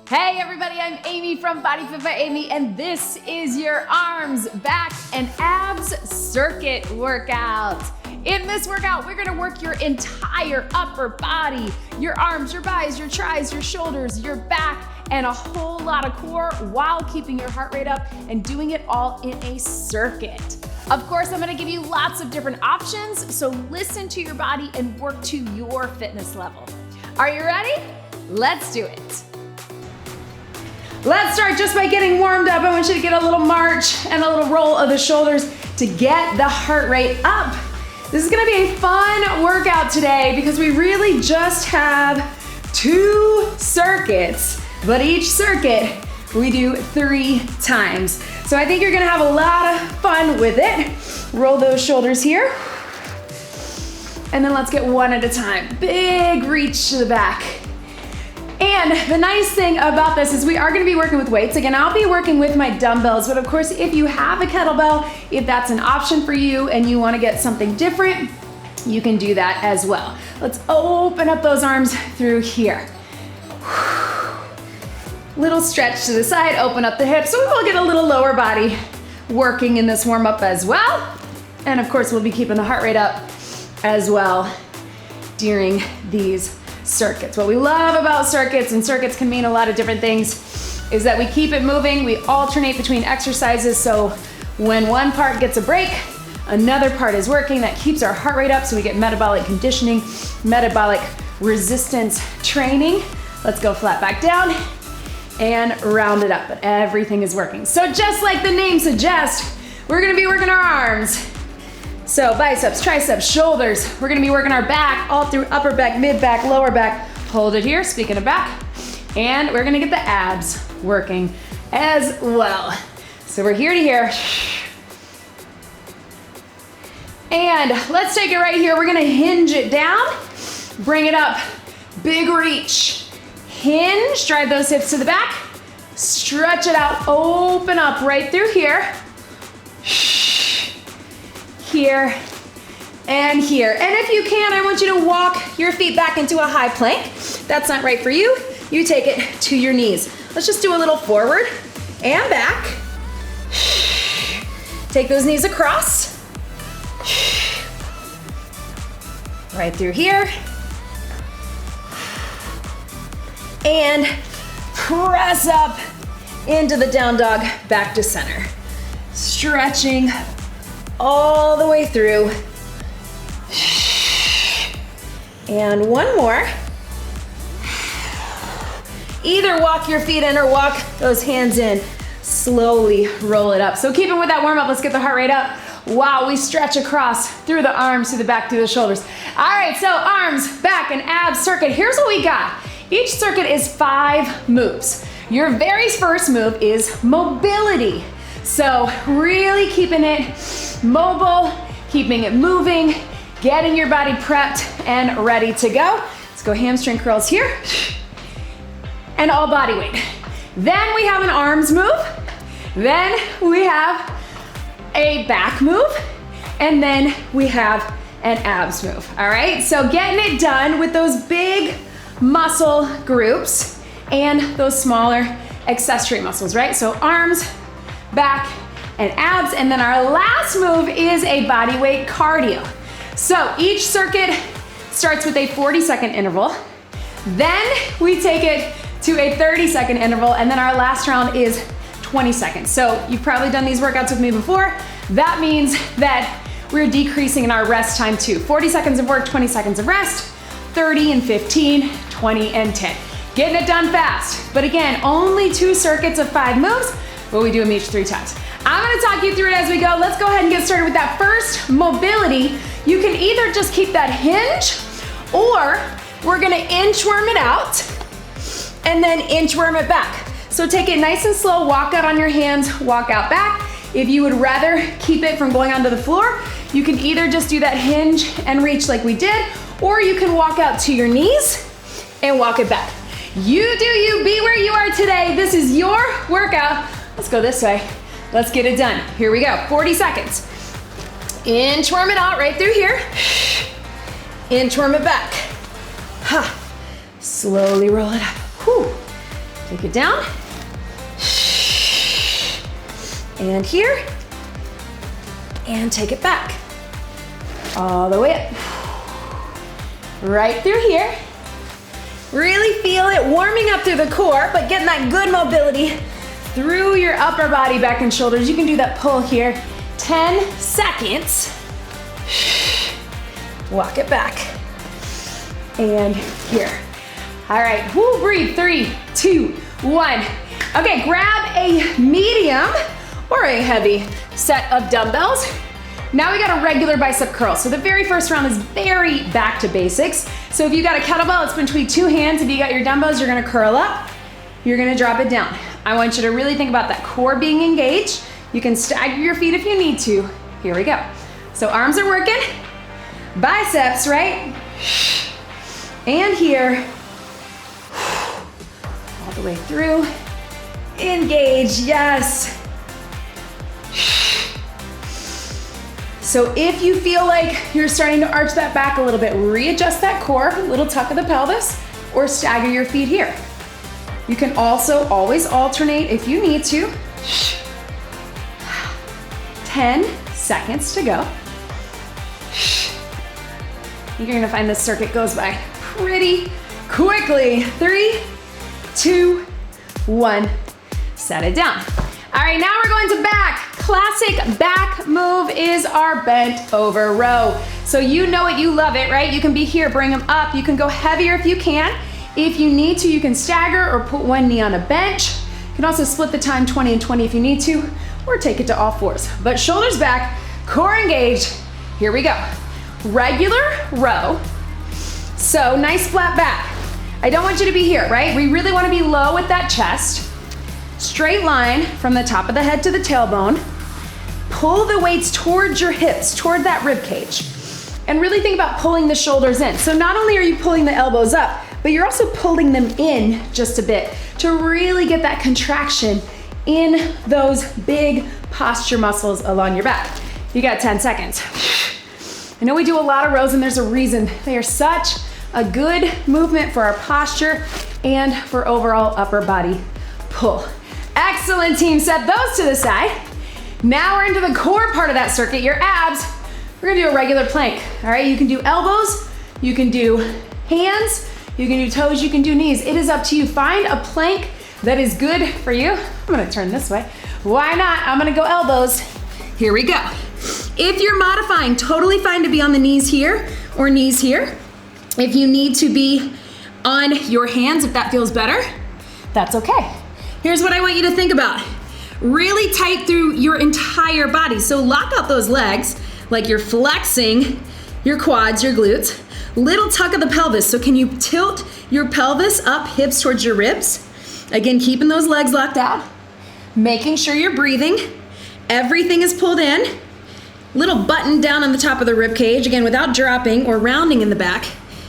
Hey everybody, I'm Amy from BodyFit by Amy, and this is your arms, back, and abs circuit workout. In this workout, we're gonna work your entire upper body, your arms, your thighs, your tris, your shoulders, your back, and a whole lot of core while keeping your heart rate up and doing it all in a circuit. Of course, I'm gonna give you lots of different options, so listen to your body and work to your fitness level. Are you ready? Let's do it. Let's start just by getting warmed up. I want you to get a little march and a little roll of the shoulders to get the heart rate up. This is gonna be a fun workout today because we really just have 2 circuits, but each circuit we do 3 times. So I think you're gonna have a lot of fun with it. Roll those shoulders here. And then let's get one at a time. Big reach to the back. And the nice thing about this is we are gonna be working with weights. Again, I'll be working with my dumbbells, but of course, if you have a kettlebell, if that's an option for you and you wanna get something different, you can do that as well. Let's open up those arms through here. Little stretch to the side, open up the hips. So we will get a little lower body working in this warm up as well. And of course, we'll be keeping the heart rate up as well during these circuits. What we love about circuits, and circuits can mean a lot of different things, is that we keep it moving. We alternate between exercises, so when one part gets a break, another part is working. That keeps our heart rate up, so we get metabolic conditioning, metabolic resistance training. Let's go flat back down and round it up, but everything is working. So just like the name suggests, we're gonna be working our arms. So biceps, triceps, shoulders. We're gonna be working our back all through upper back, mid back, lower back. Hold it here, speaking of back. And we're gonna get the abs working as well. So we're here to here. And let's take it right here. We're gonna hinge it down, bring it up, big reach. Hinge, drive those hips to the back. Stretch it out, open up right through here. Here and here. And if you can, I want you to walk your feet back into a high plank. That's not right for you. You take it to your knees. Let's just do a little forward and back. Take those knees across. Right through here. And press up into the down dog, back to center. Stretching all the way through. And one more. Either walk your feet in or walk those hands in. Slowly roll it up. So keeping with that warm up, let's get the heart rate up. Wow, we stretch across through the arms, through the back, through the shoulders. All right, so arms, back, and abs circuit. Here's what we got. Each circuit is 5 moves. Your very first move is mobility. So really keeping it mobile, keeping it moving, getting your body prepped and ready to go. Let's go hamstring curls here. And all body weight. Then we have an arms move. Then we have a back move. And then we have an abs move. All right, so getting it done with those big muscle groups and those smaller accessory muscles, right? So arms, back, and abs, and then our last move is a body weight cardio. So each circuit starts with a 40-second interval, then we take it to a 30-second interval, and then our last round is 20 seconds. So you've probably done these workouts with me before. That means that we're decreasing in our rest time too. 40 seconds of work, 20 seconds of rest, 30 and 15, 20 and 10. Getting it done fast. But again, only 2 circuits of 5 moves, but we do them each 3 times. I'm gonna talk you through it as we go. Let's go ahead and get started with that first mobility. You can either just keep that hinge, or we're gonna inchworm it out and then inchworm it back. So take it nice and slow, walk out on your hands, walk out back. If you would rather keep it from going onto the floor, you can either just do that hinge and reach like we did, or you can walk out to your knees and walk it back. You do you, be where you are today. This is your workout. Let's go this way. Let's get it done. Here we go, 40 seconds. Inchworm it out right through here. Inchworm it back. Ha. Slowly roll it up. Whew. Take it down. And here. And take it back. All the way up. Right through here. Really feel it warming up through the core, but getting that good mobility through your upper body, back and shoulders. You can do that pull here. 10 seconds. Walk it back. And here. All right, woo, breathe. 3, 2, 1. Okay, grab a medium or a heavy set of dumbbells. Now we got a regular bicep curl. So the very first round is very back to basics. So if you got a kettlebell, it's between two hands. If you got your dumbbells, you're gonna curl up. You're gonna drop it down. I want you to really think about that core being engaged. You can stagger your feet if you need to. Here we go. So arms are working. Biceps, right? And here. All the way through. Engage, yes. So if you feel like you're starting to arch that back a little bit, readjust that core, a little tuck of the pelvis, or stagger your feet here. You can also always alternate if you need to. 10 seconds to go. You're gonna find this circuit goes by pretty quickly. 3, 2, 1, set it down. All right, now we're going to back. Classic back move is our bent over row. So you know it, you love it, right? You can be here, bring them up. You can go heavier if you can. If you need to, you can stagger or put one knee on a bench. You can also split the time 20 and 20 if you need to, or take it to all fours. But shoulders back, core engaged. Here we go. Regular row. So nice flat back. I don't want you to be here, right? We really want to be low with that chest. Straight line from the top of the head to the tailbone. Pull the weights towards your hips, toward that rib cage. And really think about pulling the shoulders in. So not only are you pulling the elbows up, but you're also pulling them in just a bit to really get that contraction in those big posture muscles along your back. You got 10 seconds. I know we do a lot of rows and there's a reason. They are such a good movement for our posture and for overall upper body pull. Excellent, team. Set those to the side. Now we're into the core part of that circuit, your abs. We're gonna do a regular plank, all right? You can do elbows, you can do hands, you can do toes, you can do knees. It is up to you. Find a plank that is good for you. I'm gonna turn this way. Why not? I'm gonna go elbows. Here we go. If you're modifying, totally fine to be on the knees here or knees here. If you need to be on your hands, if that feels better, that's okay. Here's what I want you to think about. Really tight through your entire body. So lock out those legs like you're flexing your quads, your glutes. Little tuck of the pelvis. So can you tilt your pelvis up, hips towards your ribs? Again, keeping those legs locked out. Making sure you're breathing. Everything is pulled in. Little button down on the top of the rib cage. Again, without dropping or rounding in the back.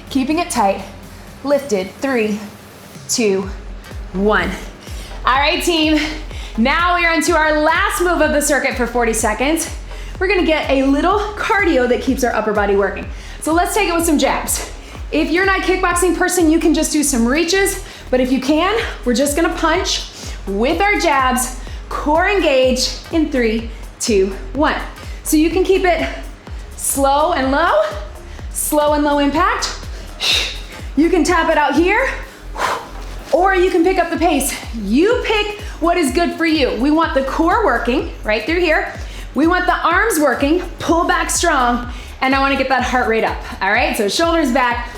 Keeping it tight. Lifted. 3, 2, 1. All right, team. Now we're onto our last move of the circuit for 40 seconds. We're gonna get a little cardio that keeps our upper body working. So let's take it with some jabs. If you're not a kickboxing person, you can just do some reaches, but if you can, we're just gonna punch with our jabs, core engage in 3, 2, 1. So you can keep it slow and low impact. You can tap it out here, or you can pick up the pace. You pick what is good for you. We want the core working right through here. We want the arms working, pull back strong, and I wanna get that heart rate up, all right? So shoulders back,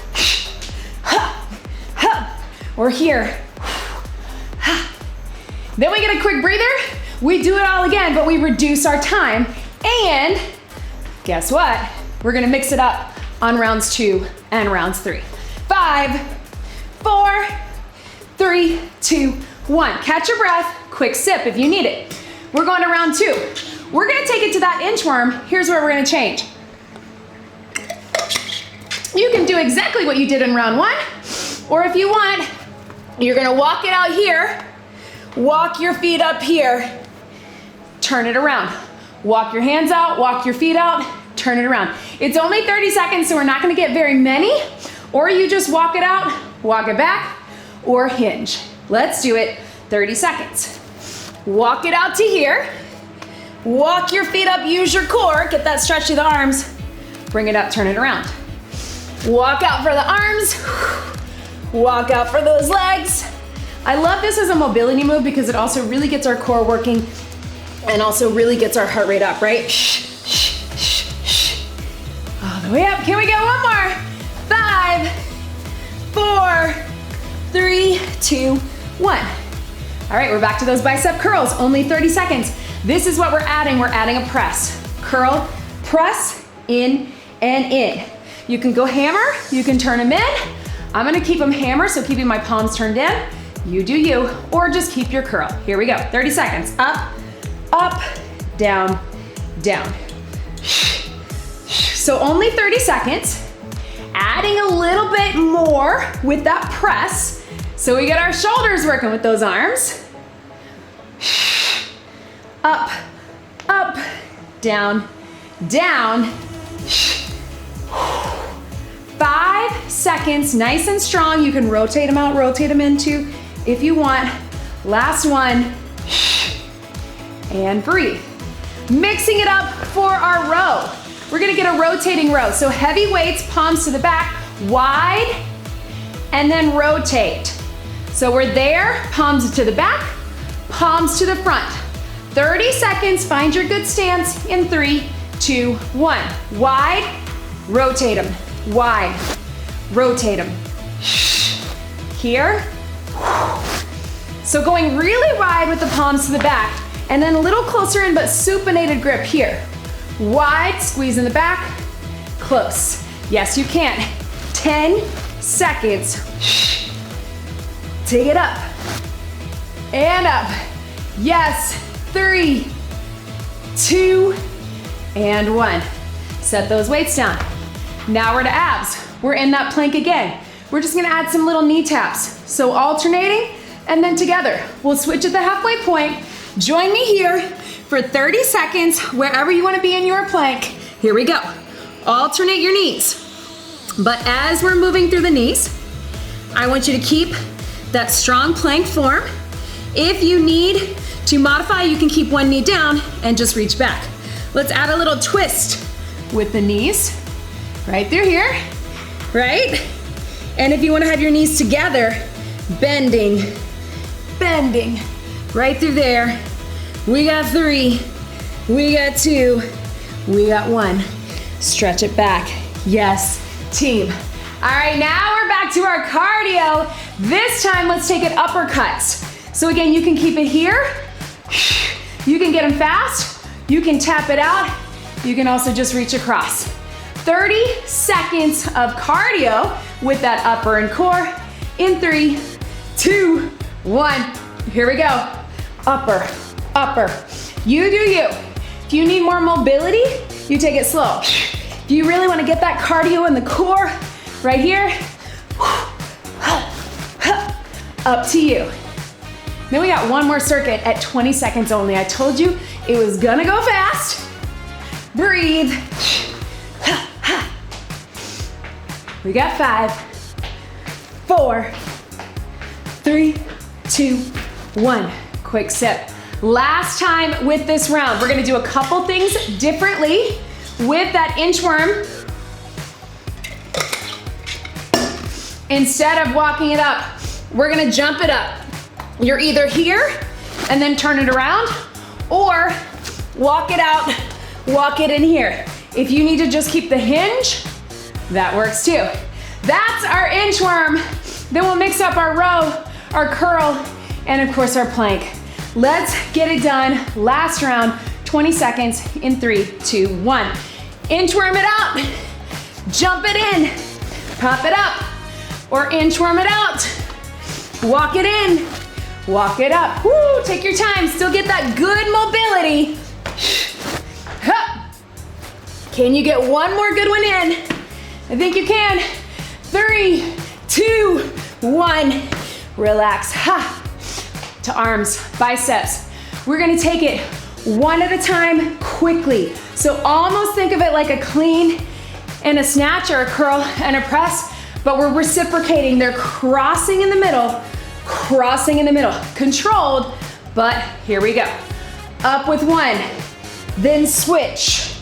or here. Then we get a quick breather. We do it all again, but we reduce our time. And guess what? We're gonna mix it up on rounds 2 and rounds 3. 5, 4, 3, 2, 1. Catch your breath, quick sip if you need it. We're going to round 2. We're gonna take it to that inchworm. Here's where we're gonna change. You can do exactly what you did in round 1, or if you want, you're gonna walk it out here, walk your feet up here, turn it around. Walk your hands out, walk your feet out, turn it around. It's only 30 seconds, so we're not gonna get very many, or you just walk it out, walk it back, or hinge. Let's do it 30 seconds. Walk it out to here. Walk your feet up, use your core, get that stretch to the arms. Bring it up, turn it around. Walk out for the arms. Walk out for those legs. I love this as a mobility move because it also really gets our core working and also really gets our heart rate up, right? All the way up. Can we get one more? 5, 4, 3, 2, 1. All right, we're back to those bicep curls, only 30 seconds. This is what we're adding. We're adding a press. Curl, press, in and in. You can go hammer, you can turn them in. I'm gonna keep them hammer, so keeping my palms turned in. You do you, or just keep your curl. Here we go, 30 seconds. Up, up, down, down. So only 30 seconds. Adding a little bit more with that press, so we get our shoulders working with those arms. Up, up, down, down. 5 seconds, nice and strong. You can rotate them out, rotate them into if you want. Last one. And breathe. Mixing it up for our row. We're gonna get a rotating row. So heavy weights, palms to the back, wide, and then rotate. So we're there, palms to the back, palms to the front. 30 seconds, find your good stance in 3, 2, 1. Wide, rotate them. Wide, rotate them. Here. So going really wide with the palms to the back, and then a little closer in, but supinated grip here. Wide, squeeze in the back, close. Yes, you can. 10 seconds. Take it up, and up. Yes, 3, 2, and 1. Set those weights down. Now we're to abs. We're in that plank again. We're just gonna add some little knee taps. So alternating and then together. We'll switch at the halfway point. Join me here for 30 seconds, wherever you wanna be in your plank. Here we go. Alternate your knees. But as we're moving through the knees, I want you to keep that strong plank form. If you need to modify, you can keep one knee down and just reach back. Let's add a little twist with the knees. Right through here, right? And if you wanna have your knees together, bending, bending, right through there. We got 3, we got 2, we got 1. Stretch it back. Yes, team. All right, now we're back to our cardio. This time, let's take it uppercuts. So again, you can keep it here. You can get them fast. You can tap it out. You can also just reach across. 30 seconds of cardio with that upper and core in 3, 2, 1. Here we go. Upper, upper. You do you. If you need more mobility, you take it slow. If you really want to get that cardio in the core, right here, up to you. Then we got one more circuit at 20 seconds only. I told you it was gonna go fast. Breathe. We got 5, 4, 3, 2, 1. Quick sip. Last time with this round, we're gonna do a couple things differently with that inchworm. Instead of walking it up, we're gonna jump it up. You're either here and then turn it around, or walk it out, walk it in here. If you need to just keep the hinge, that works too. That's our inchworm. Then we'll mix up our row, our curl, and of course our plank. Let's get it done. Last round, 20 seconds in 3, 2, 1. Inchworm it out, jump it in, pop it up, or inchworm it out. Walk it in, walk it up. Woo, take your time, still get that good mobility. Can you get one more good one in? I think you can. 3, 2, 1. Relax. Ha. To arms, biceps. We're gonna take it one at a time, quickly. So almost think of it like a clean and a snatch, or a curl and a press, but we're reciprocating. They're crossing in the middle crossing in the middle. Controlled, but here we go. Up with one, then switch.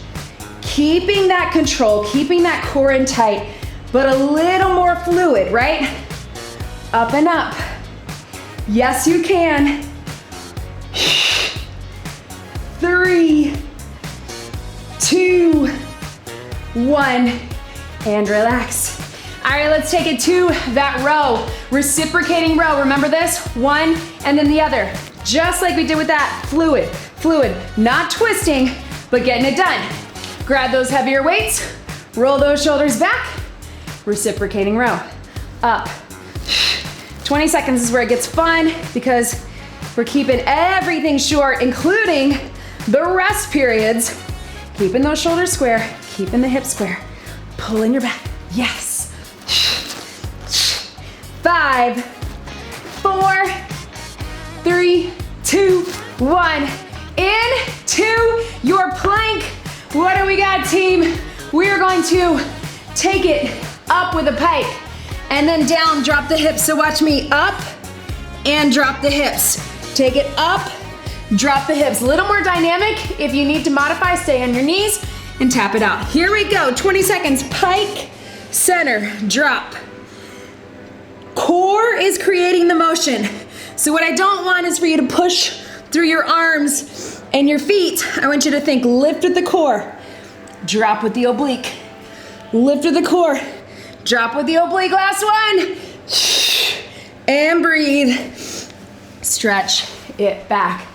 Keeping that control, keeping that core in tight, but a little more fluid, right? Up and up. Yes, you can. 3, 2, 1, and relax. All right, let's take it to that row. Reciprocating row, remember this? One and then the other. Just like we did with that, fluid, not twisting, but getting it done. Grab those heavier weights, roll those shoulders back, reciprocating row, up. 20 seconds is where it gets fun because we're keeping everything short, including the rest periods. Keeping those shoulders square, keeping the hips square, pulling your back, yes. 5, 4, 3, 2, 1. Into your plank. What do we got, team? We are going to take it up with a pike and then down, drop the hips. So watch me, up and drop the hips. Take it up, drop the hips. A little more dynamic. If you need to modify, stay on your knees and tap it out. Here we go, 20 seconds. Pike, center, drop. Core is creating the motion. So what I don't want is for you to push through your arms and your feet. I want you to think lift with the core, drop with the oblique. Lift with the core, drop with the oblique. Last one. And breathe. Stretch it back.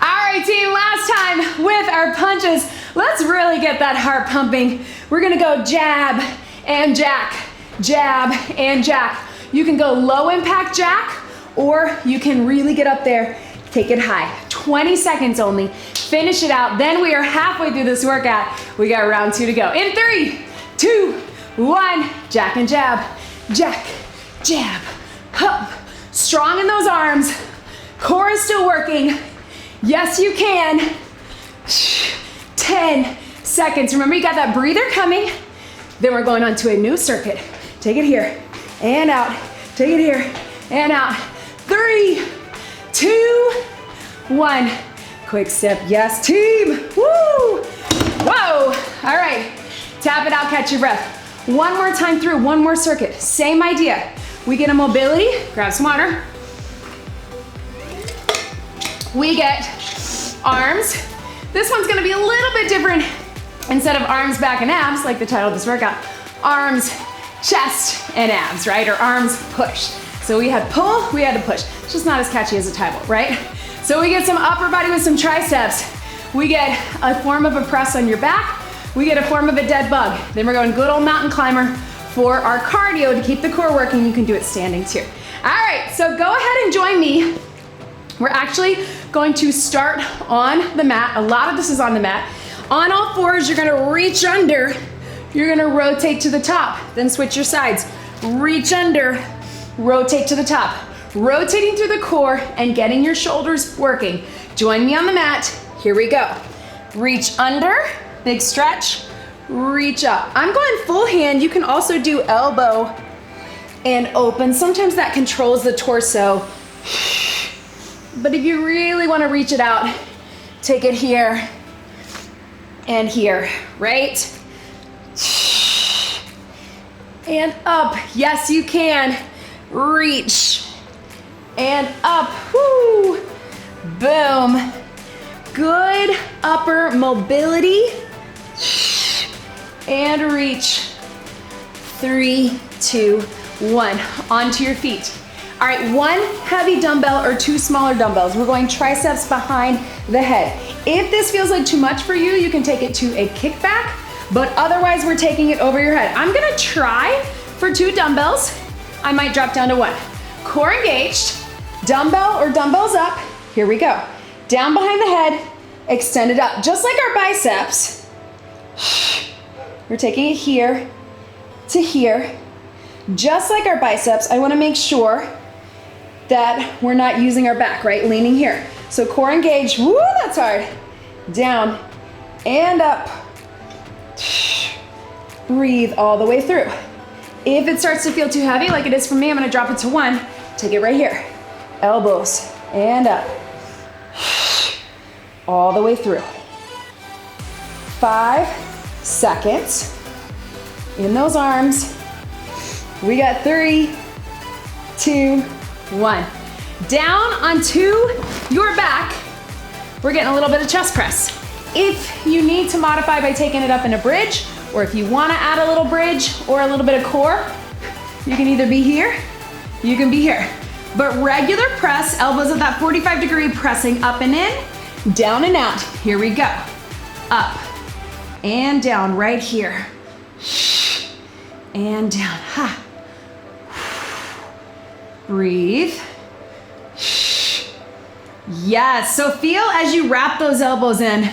All right, team, last time with our punches. Let's really get that heart pumping. We're gonna go jab and jack, jab and jack. You can go low impact jack, or you can really get up there, take it high. 20 seconds only, finish it out. Then we are halfway through this workout. We got round 2 to go. In 3, 2, 1, jack and jab, jack, jab, up. Strong in those arms, core is still working. Yes, you can. 10 seconds. Remember, you got that breather coming. Then we're going on to a new circuit. Take it here and out. Take it here and out. 3, 2, 1. Quick step. Yes, team. Woo! Whoa. All right. Tap it out, catch your breath. One more time through, one more circuit. Same idea. We get a mobility. Grab some water. We get arms. This one's gonna be a little bit different. Instead of arms, back, and abs, like the title of this workout, arms, chest, and abs, right? Or arms, push. So we had pull, we had to push. It's just not as catchy as a title, right? So we get some upper body with some triceps. We get a form of a press on your back. We get a form of a dead bug. Then we're going good old mountain climber for our cardio to keep the core working. You can do it standing too. All right, so go ahead and join me. We're actually going to start on the mat. A lot of this is on the mat. On all fours, you're gonna reach under. You're gonna rotate to the top, then switch your sides. Reach under, rotate to the top. Rotating through the core and getting your shoulders working. Join me on the mat. Here we go. Reach under, big stretch, reach up. I'm going full hand. You can also do elbow and open. Sometimes that controls the torso. But if you really want to reach it out, take it here and here, right? And up. Yes, you can. Reach and up. Woo. Boom. Good upper mobility. And reach. 3, 2, 1. Onto your feet. All right, one heavy dumbbell or two smaller dumbbells. We're going triceps behind the head. If this feels like too much for you, you can take it to a kickback, but otherwise we're taking it over your head. I'm gonna try for 2 dumbbells. I might drop down to 1. Core engaged, dumbbell or dumbbells up. Here we go. Down behind the head, extend it up. Just like our biceps, we're taking it here to here. Just like our biceps, I wanna make sure that we're not using our back, right? Leaning here. So core engaged, woo, that's hard. Down and up. Breathe all the way through. If it starts to feel too heavy, like it is for me, I'm gonna drop it to 1. Take it right here. elbows, and up. All the way through. 5 seconds in those arms. We got 3, 2, 1. Down onto your back. We're getting a little bit of chest press. If you need to modify by taking it up in a bridge, or if you want to add a little bridge or a little bit of core, you can either be here, you can be here. But regular press, elbows at that 45-degree, pressing up and in, down and out. Here we go. Up and down right here. And down. Ha. Breathe. Yes, so feel as you wrap those elbows in.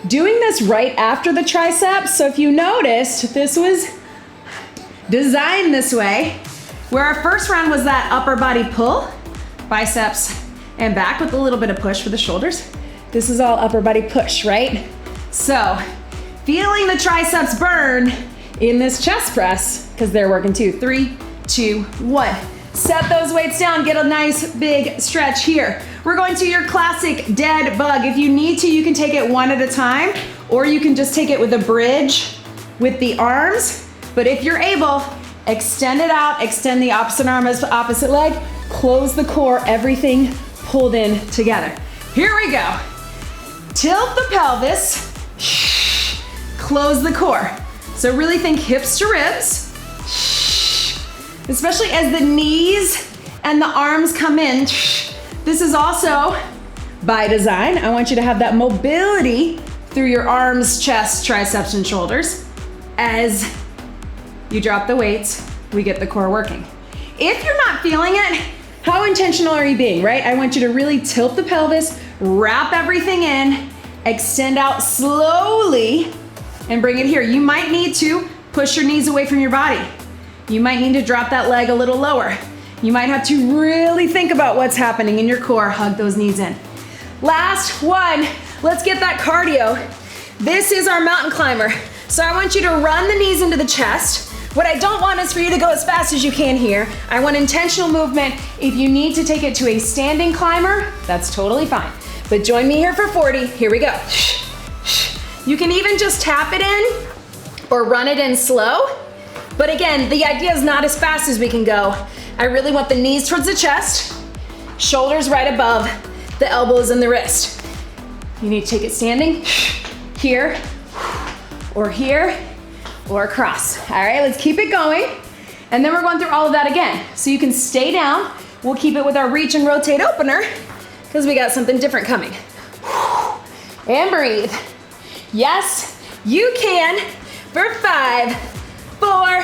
Doing this right after the triceps, so if you noticed, this was designed this way, where our first round was that upper body pull, biceps and back with a little bit of push for the shoulders. This is all upper body push, right? So, feeling the triceps burn in this chest press, because they're working too. 3, 2, 1. Set those weights down, get a nice big stretch here. We're going to your classic dead bug. If you need to, you can take it one at a time, or you can just take it with a bridge with the arms. But if you're able, extend it out, extend the opposite arm as the opposite leg, close the core, everything pulled in together. Here we go. Tilt the pelvis, close the core. So really think hips to ribs, especially as the knees and the arms come in. This is also by design. I want you to have that mobility through your arms, chest, triceps, and shoulders. As you drop the weights, we get the core working. If you're not feeling it, how intentional are you being, right? I want you to really tilt the pelvis, wrap everything in, extend out slowly, and bring it here. You might need to push your knees away from your body. You might need to drop that leg a little lower. You might have to really think about what's happening in your core. Hug those knees in. Last one, let's get that cardio. This is our mountain climber. So I want you to run the knees into the chest. What I don't want is for you to go as fast as you can here. I want intentional movement. If you need to take it to a standing climber, that's totally fine. But join me here for 40. Here we go. You can even just tap it in or run it in slow. But again, the idea is not as fast as we can go. I really want the knees towards the chest, shoulders right above the elbows and the wrist. You need to take it standing, here, or across. All right, let's keep it going. And then we're going through all of that again. So you can stay down. We'll keep it with our reach and rotate opener, because we got something different coming. And breathe. Yes, you can. For 5, 4,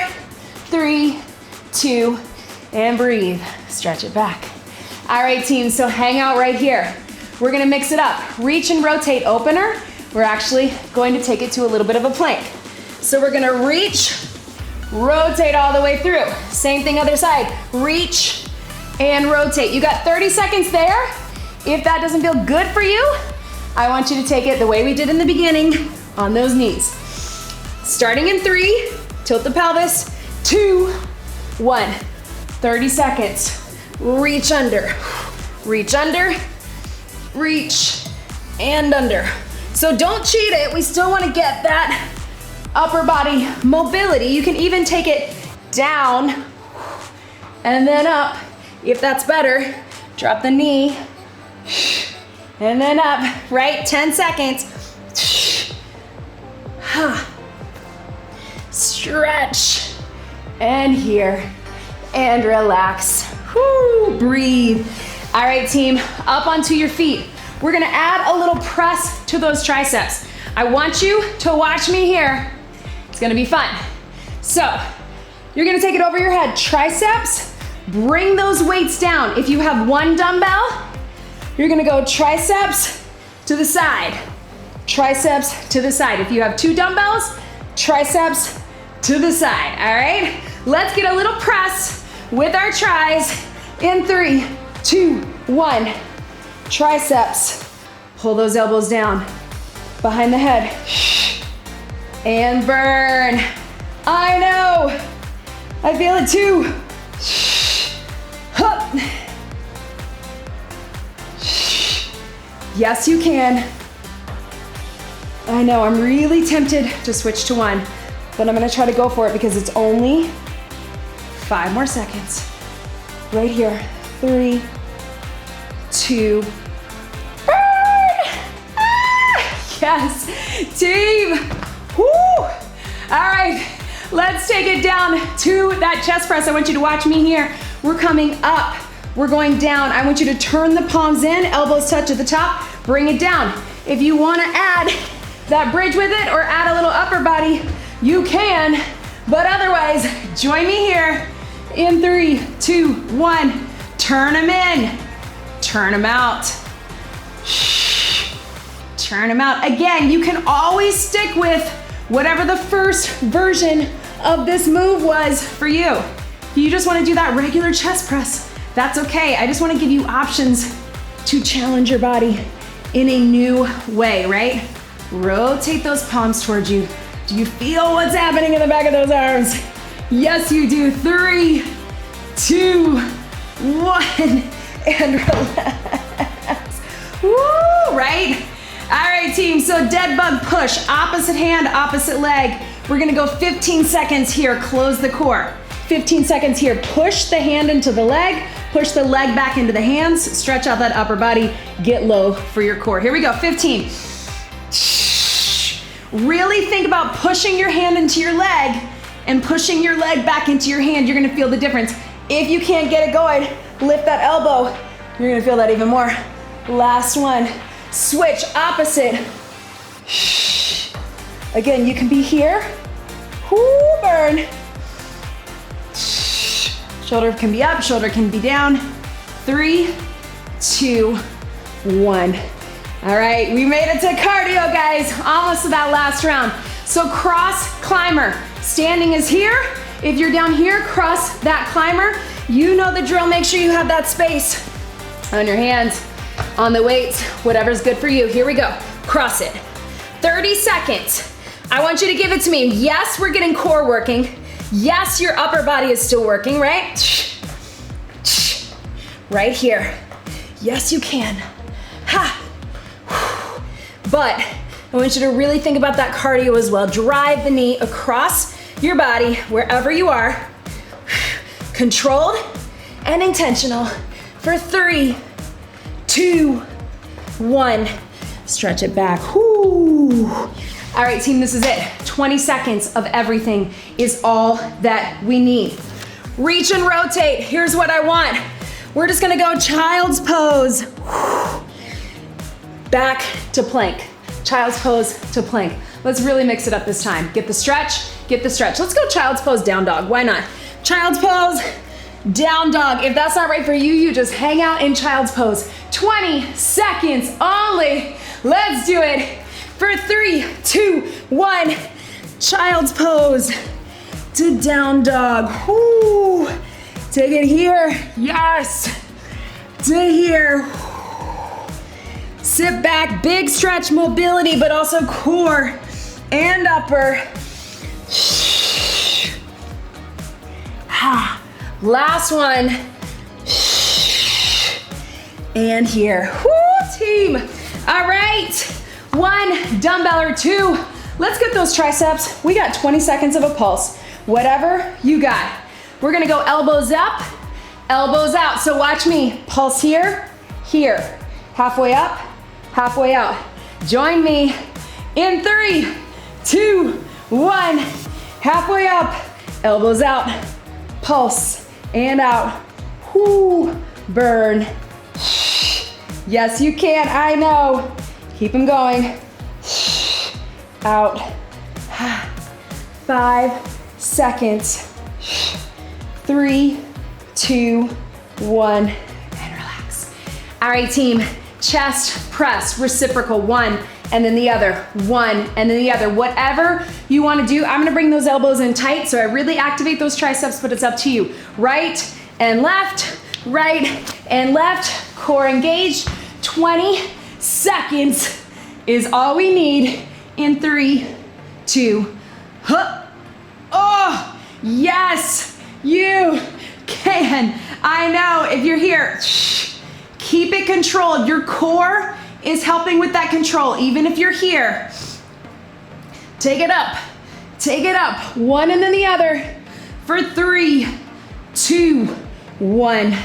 3, 2, and breathe. Stretch it back. All right, team, so hang out right here. We're gonna mix it up. Reach and rotate opener. We're actually going to take it to a little bit of a plank. So we're gonna reach, rotate all the way through. Same thing other side. Reach and rotate. You got 30 seconds there. If that doesn't feel good for you, I want you to take it the way we did in the beginning, on those knees. Starting in 3, tilt the pelvis, 2, 1. 30 seconds. Reach under, reach and under. So don't cheat it. We still want to get that upper body mobility. You can even take it down and then up. If that's better, drop the knee and then up, right? 10 seconds. Stretch and here and relax. Whoo, breathe. All right, team, up onto your feet. We're gonna add a little press to those triceps. I want you to watch me here. It's gonna be fun. So, you're gonna take it over your head. Triceps, bring those weights down. If you have one dumbbell, you're gonna go triceps to the side, triceps to the side. If you have 2 dumbbells, triceps to the side, all right? Let's get a little press with our tris in 3, 2, 1. Triceps, pull those elbows down behind the head and burn. I know, I feel it too. Hup. Yes, you can. I know, I'm really tempted to switch to one, but I'm gonna try to go for it because it's only 5 more seconds. Right here. 3, 2, burn! Ah, yes, team. Woo! All right, let's take it down to that chest press. I want you to watch me here. We're coming up, we're going down. I want you to turn the palms in, elbows touch at the top, bring it down. If you wanna add that bridge with it or add a little upper body, you can, but otherwise, join me here in 3, 2, 1. Turn them in, turn them out. Turn them out. Again, you can always stick with whatever the first version of this move was for you. If you just wanna do that regular chest press, that's okay. I just wanna give you options to challenge your body in a new way, right? Rotate those palms towards you. Do you feel what's happening in the back of those arms? Yes, you do. 3, 2, 1, and relax. Woo, right? All right, team, so dead bug push, opposite hand, opposite leg. We're gonna go 15 seconds here, close the core. 15 seconds here, push the hand into the leg, push the leg back into the hands, stretch out that upper body, get low for your core. Here we go, 15. Really think about pushing your hand into your leg and pushing your leg back into your hand. You're gonna feel the difference. If you can't get it going, lift that elbow. You're gonna feel that even more. Last one. Switch, opposite. Again, you can be here. Whoo, burn. Shoulder can be up, shoulder can be down. 3, 2, 1. All right, we made it to cardio, guys. Almost to that last round. So cross climber. Standing is here. If you're down here, cross that climber. You know the drill. Make sure you have that space on your hands, on the weights, whatever's good for you. Here we go. Cross it. 30 seconds. I want you to give it to me. Yes, we're getting core working. Yes, your upper body is still working, right? Right here. Yes, you can. Ha. But I want you to really think about that cardio as well. Drive the knee across your body, wherever you are. Controlled and intentional for 3, 2, 1. Stretch it back. Whoo. All right, team, this is it. 20 seconds of everything is all that we need. Reach and rotate. Here's what I want. We're just gonna go child's pose. Back to plank. Child's pose to plank. Let's really mix it up this time. Get the stretch, get the stretch. Let's go child's pose, down dog. Why not? Child's pose, down dog. If that's not right for you, you just hang out in child's pose. 20 seconds only. Let's do it. For 3, 2, 1. Child's pose to down dog. Woo. Take it here. Yes. To here. Sit back, big stretch, mobility, but also core and upper. Last one. And here. Woo, team. All right. 1 dumbbell or 2. Let's get those triceps. We got 20 seconds of a pulse. Whatever you got. We're gonna go elbows up, elbows out. So watch me. Pulse here, here. Halfway up, halfway out. Join me in 3, 2, 1. Halfway up, elbows out, pulse and out. Whoo, burn. Yes, you can, I know. Keep them going. Out. 5 seconds. 3, 2, 1, and relax. All right, team. Chest press, reciprocal, 1 and then the other, 1 and then the other. Whatever you want to do, I'm going to bring those elbows in tight so I really activate those triceps, but it's up to you. Right and left, core engaged. 20 seconds is all we need in 3, 2, oh, yes, you can. I know if you're here, keep it controlled. Your core is helping with that control. Even if you're here, take it up, one and then the other for 3, 2, 1,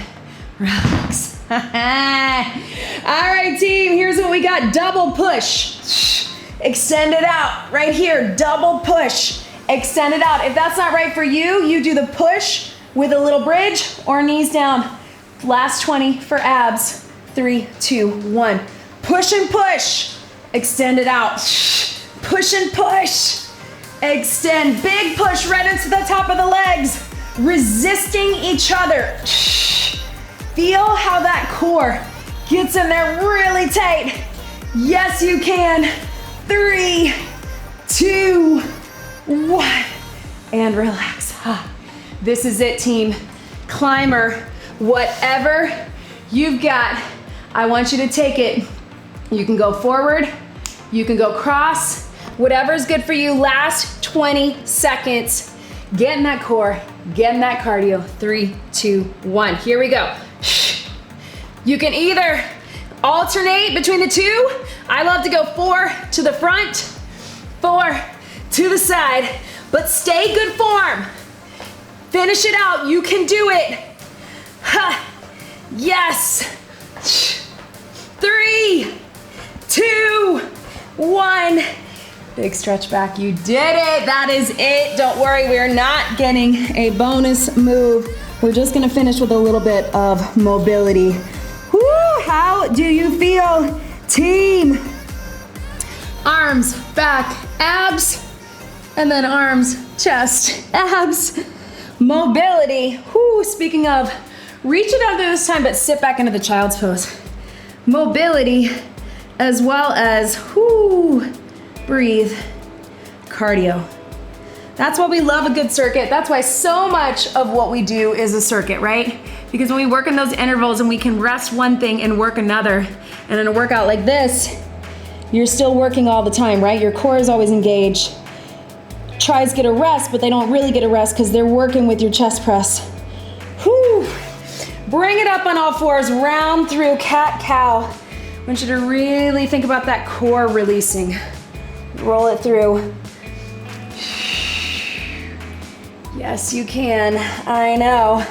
relax. All right, team, here's what we got. Double push, extend it out, right here, double push, extend it out. If that's not right for you, you do the push with a little bridge or knees down. Last 20 for abs. 3, 2, 1. Push and push. Extend it out. Push and push. Extend. Big push right into the top of the legs. Resisting each other. Feel how that core gets in there really tight. Yes, you can. 3, 2, 1. And relax. This is it, team. Climber, whatever you've got, I want you to take it. You can go forward, you can go cross, whatever's good for you. Last 20 seconds. Get in that core, get in that cardio. 3, 2, 1. Here we go. You can either alternate between the two. I love to go 4 to the front, 4 to the side, but stay good form. Finish it out, you can do it. Ha. Yes. 3, 2, 1. Big stretch back, you did it. That is it. Don't worry, we're not getting a bonus move. We're just gonna finish with a little bit of mobility. Woo, how do you feel, team? Arms, back, abs, and then arms, chest, abs. Mobility. Whoo, speaking of, reach it out there this time, but sit back into the child's pose. Mobility, as well as, whoo, breathe, cardio. That's why we love a good circuit. That's why so much of what we do is a circuit, right? Because when we work in those intervals and we can rest one thing and work another, and in a workout like this, you're still working all the time, right? Your core is always engaged. Tries get a rest, but they don't really get a rest because they're working with your chest press. Whew. Bring it up on all fours, round through cat-cow. I want you to really think about that core releasing. Roll it through. Yes, you can, I know.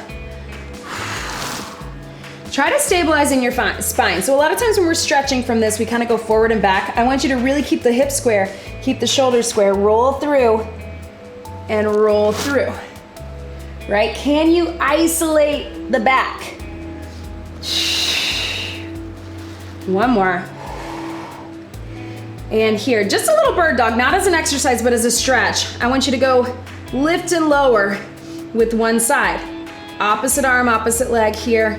Try to stabilize in your spine. So a lot of times when we're stretching from this, we kind of go forward and back. I want you to really keep the hips square, keep the shoulders square, roll through and roll through, right? Can you isolate the back? One more. And here, just a little bird dog, not as an exercise, but as a stretch. I want you to go lift and lower with one side. Opposite arm, opposite leg here.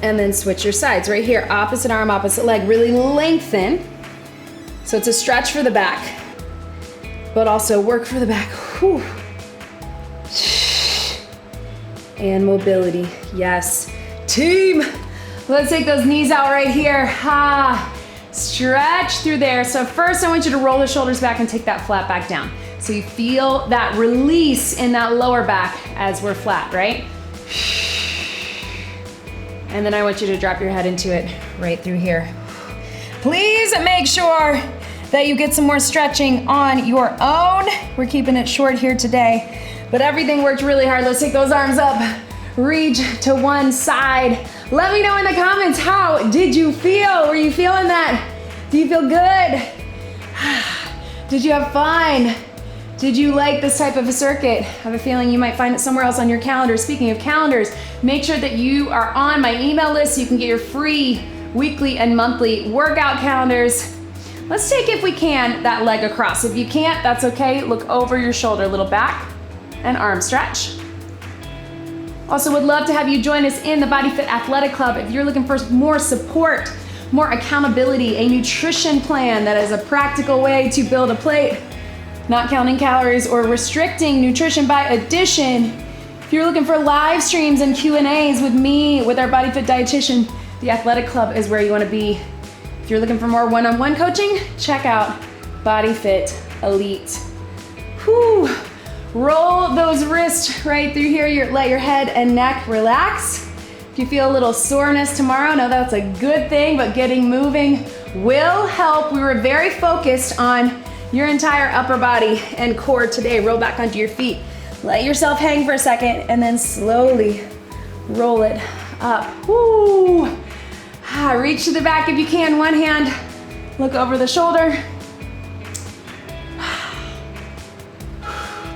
And then switch your sides. Right here, opposite arm, opposite leg. Really lengthen. So it's a stretch for the back, but also work for the back. Whew. And mobility, yes. Team, let's take those knees out right here. Stretch through there. So first I want you to roll the shoulders back and take that flat back down. So you feel that release in that lower back as we're flat, right? And then I want you to drop your head into it right through here. Please make sure that you get some more stretching on your own. We're keeping it short here today, but everything worked really hard. Let's take those arms up, reach to one side. Let me know in the comments, how did you feel? Were you feeling that? Do you feel good? Did you have fun? Did you like this type of a circuit? I have a feeling you might find it somewhere else on your calendar. Speaking of calendars, make sure that you are on my email list so you can get your free weekly and monthly workout calendars. Let's take, if we can, that leg across. If you can't, that's okay. Look over your shoulder, a little back and arm stretch. Also would love to have you join us in the BodyFit Athletic Club. If you're looking for more support, more accountability, a nutrition plan that is a practical way to build a plate, not counting calories or restricting nutrition by addition. If you're looking for live streams and Q&As with me, with our BodyFit dietitian, the Athletic Club is where you want to be. If you're looking for more one-on-one coaching, check out BodyFit Elite. Whew. Roll those wrists right through here. Let your head and neck relax. If you feel a little soreness tomorrow, no, that's a good thing, but getting moving will help. We were very focused on your entire upper body and core today. Roll back onto your feet. Let yourself hang for a second and then slowly roll it up. Woo! Reach to the back if you can. One hand, look over the shoulder.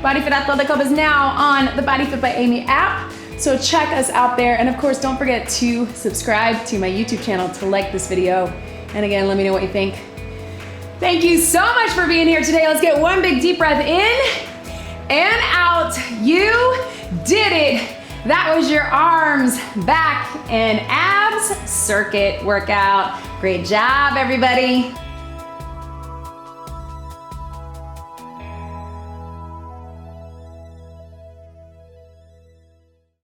BodyFit Athletic Club is now on the BodyFit by Amy app, so check us out there. And of course, don't forget to subscribe to my YouTube channel to like this video. And again, let me know what you think. Thank you so much for being here today. Let's get one big deep breath in and out. You did it. That was your arms, back, and abs circuit workout. Great job, everybody.